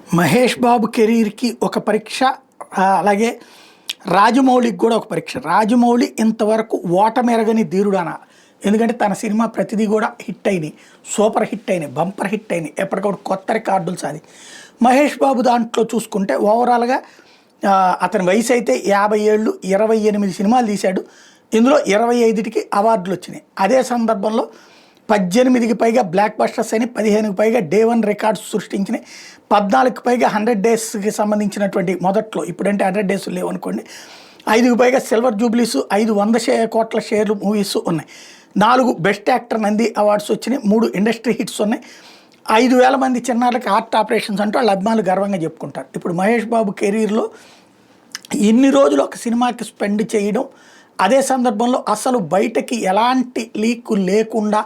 మహేష్ బాబు కెరీర్‌కి ఒక పరీక్ష. అలాగే రాజమౌళికి కూడా ఒక పరీక్ష. రాజమౌళి ఇంతవరకు ఓటమెరగని ధీరుడన. ఎందుకంటే తన సినిమా ప్రతిదీ కూడా హిట్ అయినాయి. సూపర్ హిట్ అయినాయి. బంపర్ హిట్ అయినాయి. ఎప్పటికప్పుడు కొత్త రికార్డులు మహేష్ బాబు దాంట్లో చూసుకుంటే ఓవరాల్‌గా అతని వయసు అయితే 50 ఏళ్ళు, 28 సినిమాలు తీశాడు. ఇందులో 25కి అవార్డులు వచ్చినాయి. అదే సందర్భంలో 18కి పైగా బ్లాక్ బస్టర్స్ అని, 15కి పైగా డే 1 రికార్డ్స్ సృష్టించినాయి. 14కి పైగా 100 డేస్కి సంబంధించినటువంటి మొదట్లో, ఇప్పుడంటే 100 డేస్ లేవనుకోండి. 5కి పైగా సిల్వర్ జూబ్లీస్, 500 కోట్ల షేర్లు మూవీస్ ఉన్నాయి. 4 బెస్ట్ యాక్టర్ నంది అవార్డ్స్ వచ్చినాయి. 3 ఇండస్ట్రీ హిట్స్ ఉన్నాయి. 5,000 మంది చిన్నారులకి హార్ట్ ఆపరేషన్స్ అంటూ వాళ్ళ అభిమానులు గర్వంగా చెప్పుకుంటారు. ఇప్పుడు మహేష్ బాబు కెరీర్లో ఇన్ని రోజులు ఒక సినిమాకి స్పెండ్ చేయడం, అదే సందర్భంలో అసలు బయటకి ఎలాంటి లీకు లేకుండా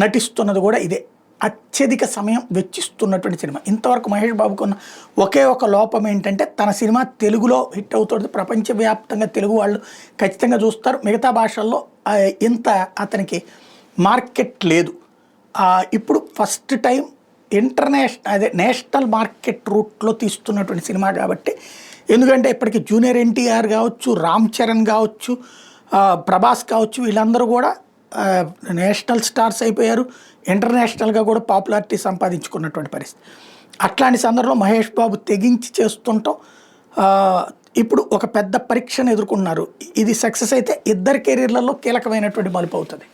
నటిస్తున్నది కూడా ఇదే. అత్యధిక సమయం వెచ్చిస్తున్నటువంటి సినిమా. ఇంతవరకు మహేష్ బాబుకు ఉన్న ఒకే ఒక లోపం ఏంటంటే, తన సినిమా తెలుగులో హిట్ అవుతుంది. ప్రపంచవ్యాప్తంగా తెలుగు వాళ్ళు ఖచ్చితంగా చూస్తారు. మిగతా భాషల్లో ఇంత అతనికి మార్కెట్ లేదు. ఇప్పుడు ఫస్ట్ టైం నేషనల్ మార్కెట్ రూట్లో తీస్తున్నటువంటి సినిమా కాబట్టి, ఎందుకంటే ఇప్పటికి జూనియర్ ఎన్టీఆర్ కావచ్చు, రామ్ చరణ్ కావచ్చు, ప్రభాస్ కావచ్చు, వీళ్ళందరూ కూడా నేషనల్ స్టార్స్ అయిపోయారు. ఇంటర్నేషనల్గా కూడా పాపులారిటీ సంపాదించుకున్నటువంటి పరిస్థితి. అట్లాంటి సందర్భంలో మహేష్ బాబు తెగించి చేస్తుంటాం. ఇప్పుడు ఒక పెద్ద పరీక్షను ఎదుర్కొన్నారు. ఇది సక్సెస్ అయితే ఇద్దరి కెరీర్లలో కీలకమైనటువంటి మలుపు అవుతుంది.